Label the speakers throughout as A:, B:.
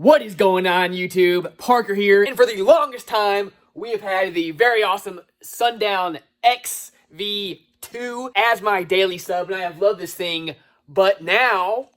A: What is going on, YouTube? Parker here, and for the longest time, we have had the very awesome Sundown Xv2 as my daily sub, and I have loved this thing, but now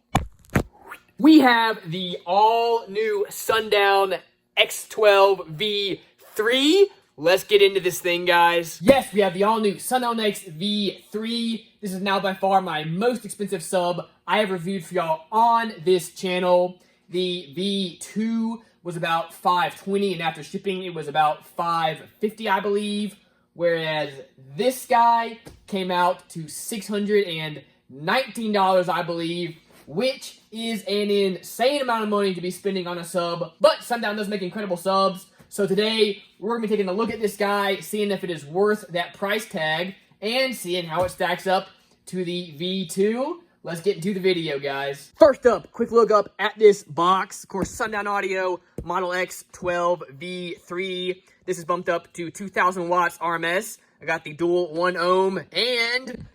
A: we have the all-new Sundown X12V3. Let's get into this thing, guys. Yes, we have the all-new Sundown Xv3. This is now by far my most expensive sub I have reviewed for y'all on this channel. The V2 was about $520, and after shipping, it was about $550, I believe. Whereas this guy came out to $619, I believe, which is an insane amount of money to be spending on a sub. But Sundown does make incredible subs. So today, we're going to be taking a look at this guy, seeing if it is worth that price tag, and seeing how it stacks up to the V2. Let's get into the video, guys. First up, quick look up at this box. Of course, Sundown Audio, Model X12V3. This is bumped up to 2,000 watts RMS. I got the dual 1 ohm, and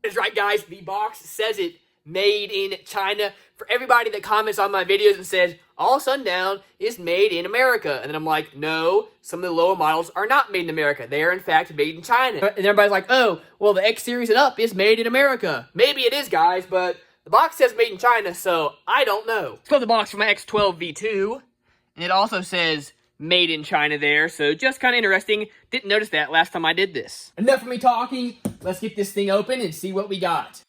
A: that's right, guys. The box says it, made in China. For everybody that comments on my videos and says, all Sundown is made in America. And then I'm like, no, some of the lower models are not made in America. They are, in fact, made in China. And everybody's like, oh, well, the X series and up is made in America. Maybe it is, guys, but the box says made in China, so I don't know. Let's go to the box for my X12V2. And it also says made in China there, so just kind of interesting. Didn't notice that last time I did this. Enough of me talking. Let's get this thing open and see what we got.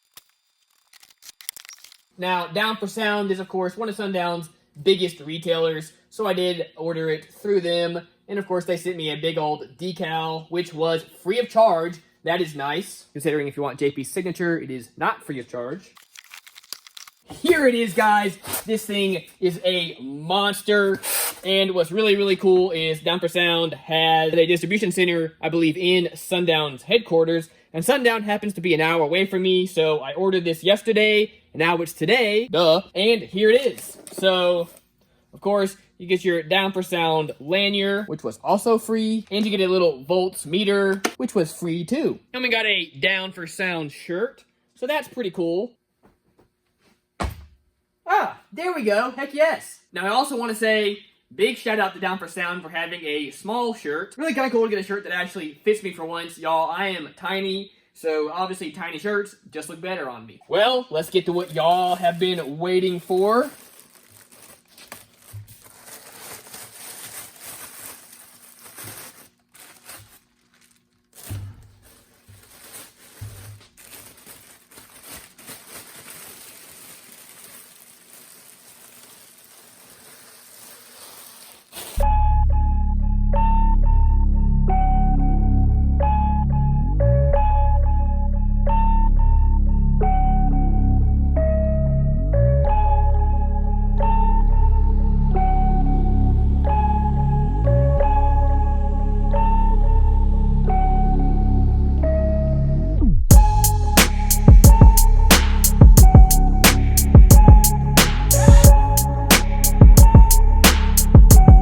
A: Now, Down for Sound is, of course, one of Sundown's biggest retailers, so I did order it through them. And, of course, they sent me a big old decal, which was free of charge. That is nice, considering if you want JP's signature, it is not free of charge. Here it is, guys. This thing is a monster. And what's really, really cool is Down for Sound has a distribution center, I believe, in Sundown's headquarters. And Sundown happens to be an hour away from me, so I ordered this yesterday, and now it's today, duh, and here it is. So, of course, you get your Down for Sound lanyard, which was also free, and you get a little volts meter, which was free too. And we got a Down for Sound shirt, so that's pretty cool. Ah, there we go, heck yes. Now I also want to say, big shout out to Down for Sound for having a small shirt. Really kind of cool to get a shirt that actually fits me for once. Y'all, I am tiny, so obviously tiny shirts just look better on me. Well, let's get to what y'all have been waiting for.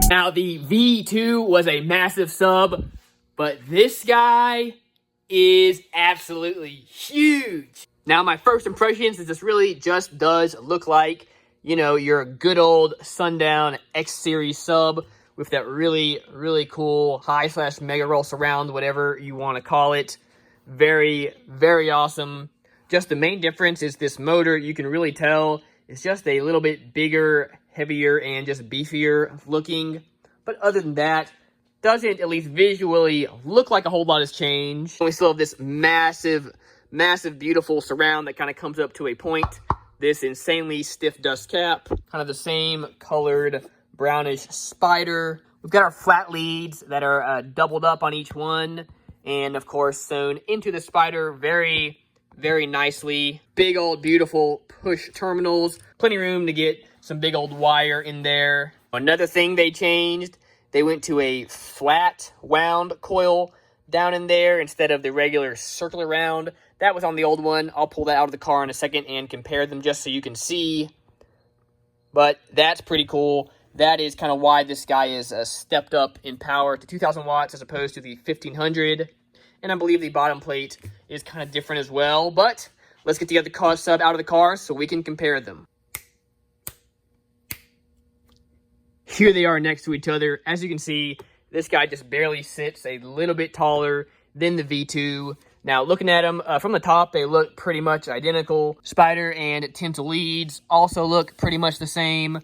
A: Now, the V2 was a massive sub, but this guy is absolutely huge. Now, my first impressions is this really just does look like, you know, your good old Sundown X series sub with that really, really cool high/mega roll surround, whatever you want to call it. Very, very awesome. Just the main difference is this motor, you can really tell, is just a little bit bigger, heavier, and just beefier looking. But other than that, doesn't, at least visually, look like a whole lot has changed. We still have this massive, massive, beautiful surround that kind of comes up to a point. This insanely stiff dust cap. Kind of the same colored brownish spider. We've got our flat leads that are doubled up on each one. And, of course, sewn into the spider very, very nicely. Big old beautiful push terminals. Plenty of room to get some big old wire in there. Another thing they changed, they went to a flat wound coil down in there instead of the regular circular round. That was on the old one. I'll pull that out of the car in a second and compare them just so you can see. But that's pretty cool. That is kind of why this guy is stepped up in power to 2,000 watts as opposed to the 1,500. And I believe the bottom plate is kind of different as well. But let's get the other car sub out of the car so we can compare them. here they are next to each other. As you can see, this guy just barely sits a little bit taller than the V2. Now, looking at them from the top, they look pretty much identical. Spider and tinsel leads also look pretty much the same.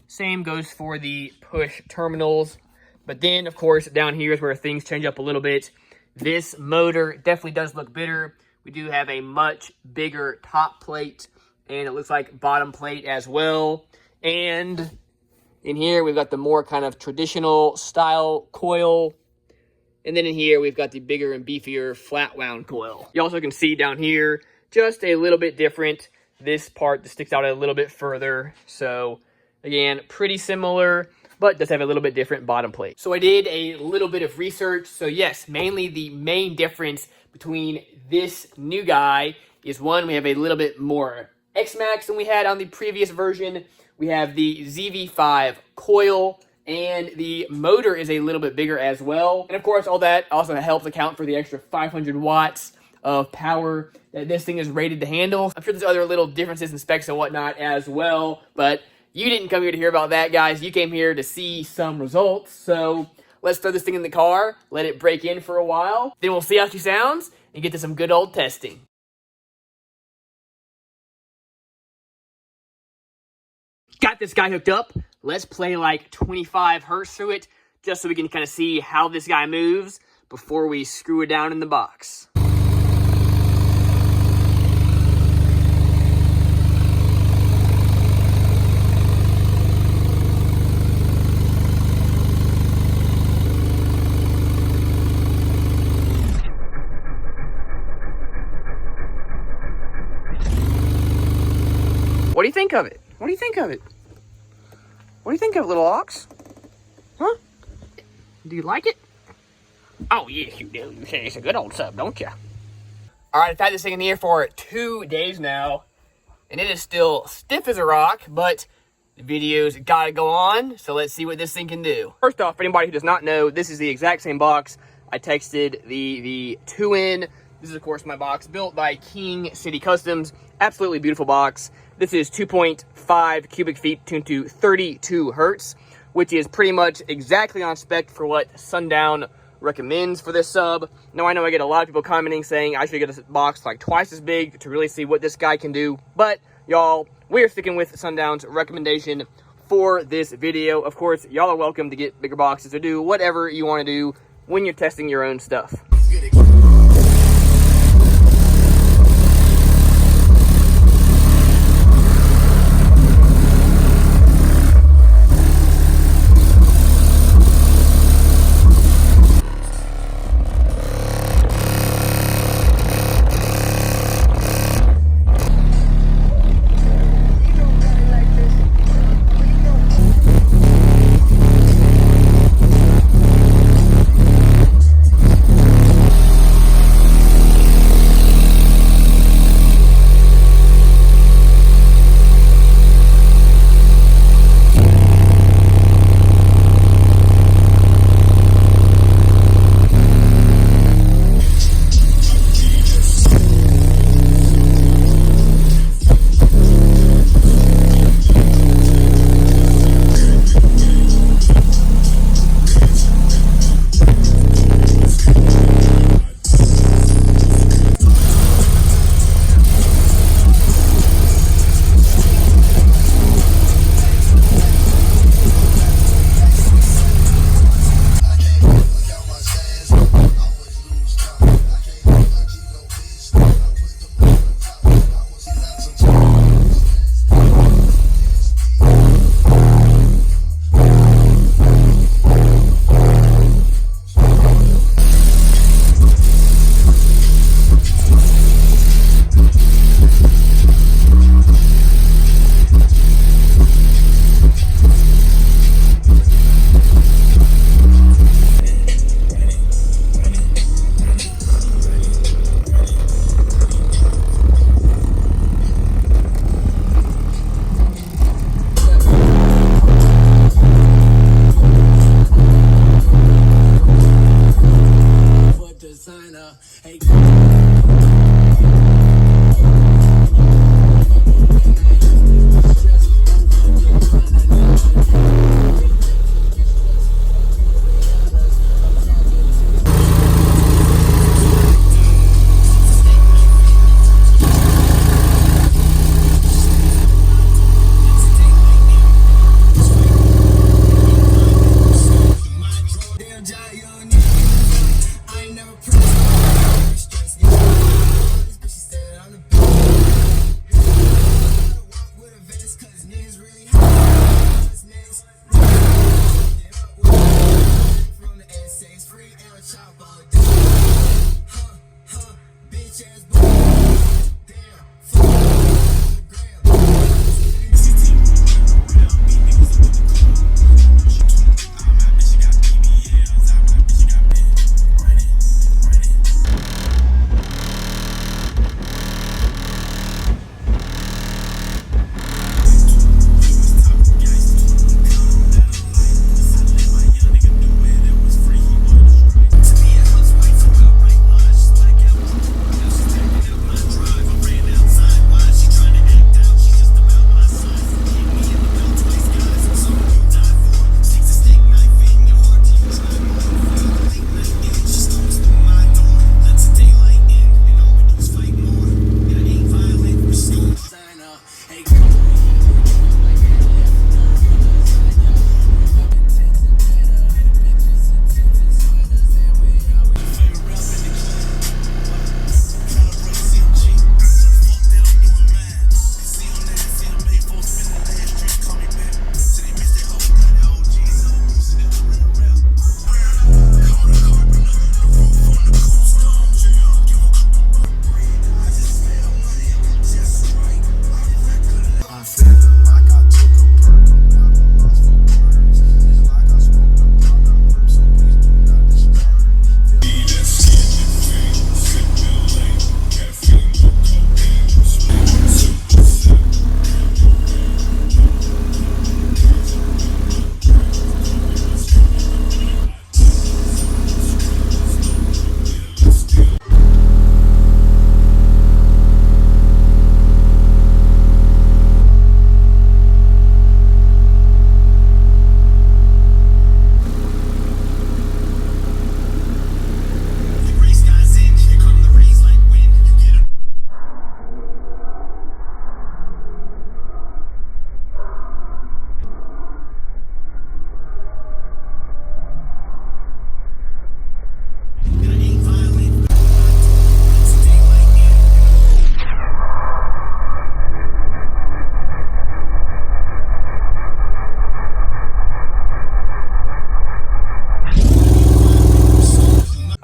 A: Same goes for the push terminals. But then, of course, down here is where things change up a little bit. This motor definitely does look better. We do have a much bigger top plate, and it looks like bottom plate as well. And in here, we've got the more kind of traditional style coil. And then in here, we've got the bigger and beefier flat wound coil. You also can see down here, just a little bit different. This part sticks out a little bit further. So again, pretty similar, but does have a little bit different bottom plate. So I did a little bit of research. So yes, mainly the main difference between this new guy is one, we have a little bit more X-Max than we had on the previous version. We have the Xv3 coil, and the motor is a little bit bigger as well. And of course, all that also helps account for the extra 500 watts of power that this thing is rated to handle. I'm sure there's other little differences in specs and whatnot as well, but you didn't come here to hear about that, guys. You came here to see some results. So let's throw this thing in the car, let it break in for a while. Then we'll see how she sounds and get to some good old testing. Got this guy hooked up. Let's play like 25 hertz through it, just so we can kind of see how this guy moves before we screw it down in the box. What do you think of it? What do you think of it? What do you think of it, little ox? Huh? Do you like it? Oh, yes, you do. You say it's a good old sub, don't you? All right, I've had this thing in here for 2 days now, and it is still stiff as a rock, but the video's got to go on, so let's see what this thing can do. First off, for anybody who does not know, this is the exact same box I texted the 2 in. This is, of course, my box built by King City Customs. Absolutely beautiful box. This is 2.5 cubic feet tuned to 32 hertz, which is pretty much exactly on spec for what Sundown recommends for this sub. Now, I know I get a lot of people commenting saying I should get a box like twice as big to really see what this guy can do. But, y'all, we are sticking with Sundown's recommendation for this video. Of course, y'all are welcome to get bigger boxes or do whatever you want to do when you're testing your own stuff.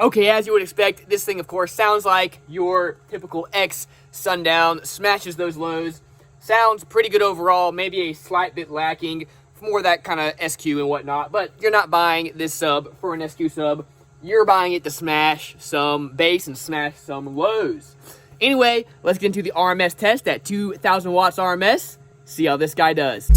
A: Okay, as you would expect, this thing, of course, sounds like your typical X Sundown, smashes those lows. Sounds pretty good overall, maybe a slight bit lacking for more of that kind of SQ and whatnot, but you're not buying this sub for an SQ sub. You're buying it to smash some bass and smash some lows. Anyway, let's get into the RMS test at 2,000 watts RMS. See how this guy does.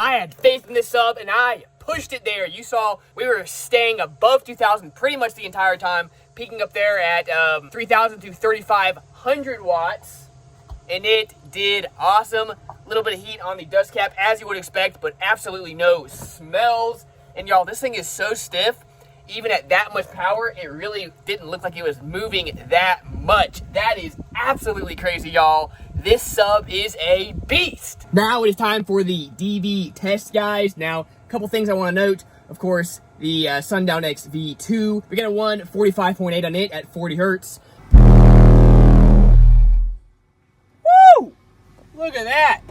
A: I had faith in this sub, and I pushed it there. You saw we were staying above 2,000 pretty much the entire time, peaking up there at 3,000 to 3,500 watts, and it did awesome. A little bit of heat on the dust cap, as you would expect, but absolutely no smells. And y'all, this thing is so stiff, even at that much power, it really didn't look like it was moving that much. That is absolutely crazy, y'all. This sub is a beast. Now it is time for the DV test, guys. Now, a couple things I want to note. Of course, the Sundown Xv2. We got a 145.8 on it at 40 hertz. Woo! Look at that.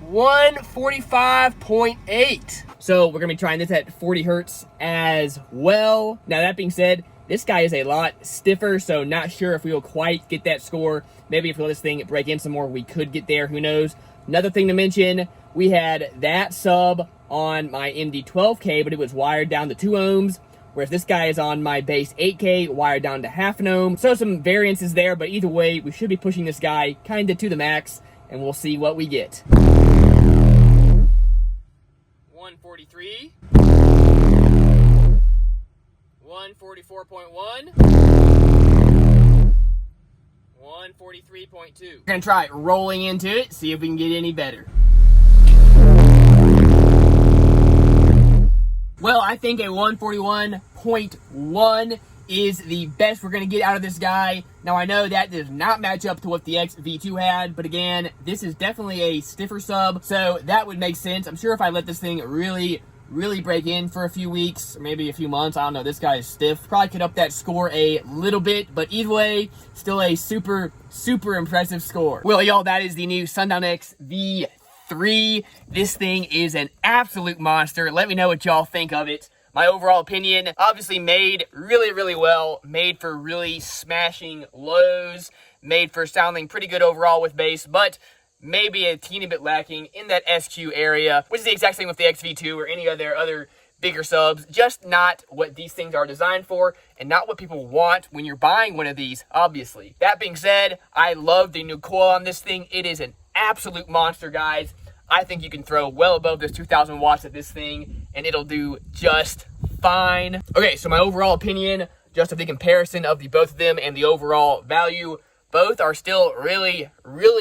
A: 145.8. So we're going to be trying this at 40 hertz as well. Now, that being said, this guy is a lot stiffer, so not sure if we will quite get that score. Maybe if we let this thing break in some more, we could get there. Who knows? Another thing to mention, we had that sub on my MD12K, but it was wired down to 2 ohms, whereas this guy is on my base 8K, wired down to half an ohm. So some variances there, but either way, we should be pushing this guy kind of to the max, and we'll see what we get. 143. 144.1. 143.2. We're gonna try rolling into it, see if we can get any better. Well, I think a 141.1 is the best we're gonna get out of this guy. Now, I know that does not match up to what the Xv2 had, but again, this is definitely a stiffer sub, so that would make sense. I'm sure if I let this thing really break in for a few weeks, or maybe a few months, I don't know, this guy is stiff. Probably could up that score a little bit, but either way, still a super impressive score. Well, y'all, that is the new Sundown Xv3. This thing is an absolute monster. Let me know what y'all think of it. My overall opinion, obviously made really well, made for really smashing lows, made for sounding pretty good overall with bass, but maybe a teeny bit lacking in that SQ area, which is the exact same with the Xv2 or any of their other bigger subs. Just not what these things are designed for, and not what people want when you're buying one of these, obviously. That being said, I love the new coil on this thing. It is an absolute monster, guys. I think you can throw well above this 2,000 watts at this thing, and it'll do just fine. Okay, so my overall opinion, just of the comparison of the both of them and the overall value, both are still really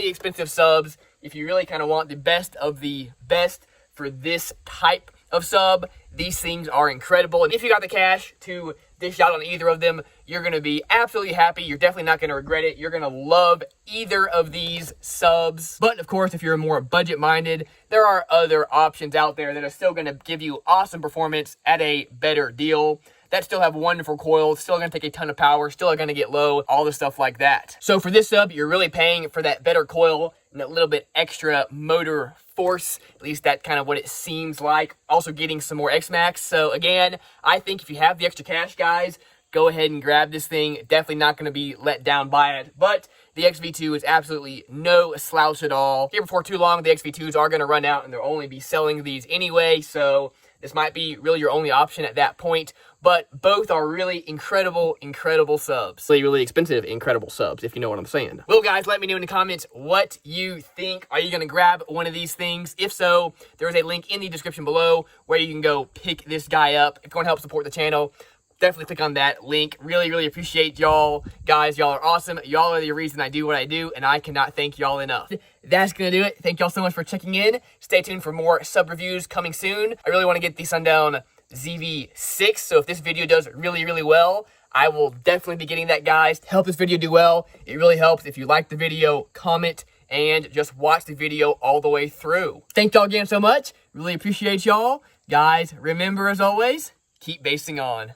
A: expensive subs. If you really kind of want the best of the best for this type of sub, these things are incredible. And if you got the cash to dish out on either of them, You're going to be absolutely happy. You're definitely not going to regret it. You're going to love either of these subs. But of course, if you're more budget minded, there are other options out there that are still going to give you awesome performance at a better deal, that still have wonderful coils, still going to take a ton of power, still are going to get low, all the stuff like that. So for this sub, you're really paying for that better coil and a little bit extra motor force. At least that's kind of what it seems like. Also getting some more X-Max. So again, I think if you have the extra cash, guys, go ahead and grab this thing. Definitely not going to be let down by it. But the Xv2 is absolutely no slouch at all. Here before too long, the Xv2s are going to run out and they'll only be selling these anyway. So this might be really your only option at that point. But both are really incredible, incredible subs. Really, really expensive, incredible subs, if you know what I'm saying. Well, guys, let me know in the comments what you think. Are you going to grab one of these things? If so, there is a link in the description below where you can go pick this guy up. If you want to help support the channel, definitely click on that link. Really, really appreciate y'all. Guys, y'all are awesome. Y'all are the reason I do what I do, and I cannot thank y'all enough. That's going to do it. Thank y'all so much for checking in. Stay tuned for more sub reviews coming soon. I really want to get the Sundown Xv3, so if this video does really, really well, I will definitely be getting that, guys. To help this video do well, it really helps if you like the video, comment, and just watch the video all the way through. Thank y'all again so much. Really appreciate y'all. Guys, remember as always, keep basing on.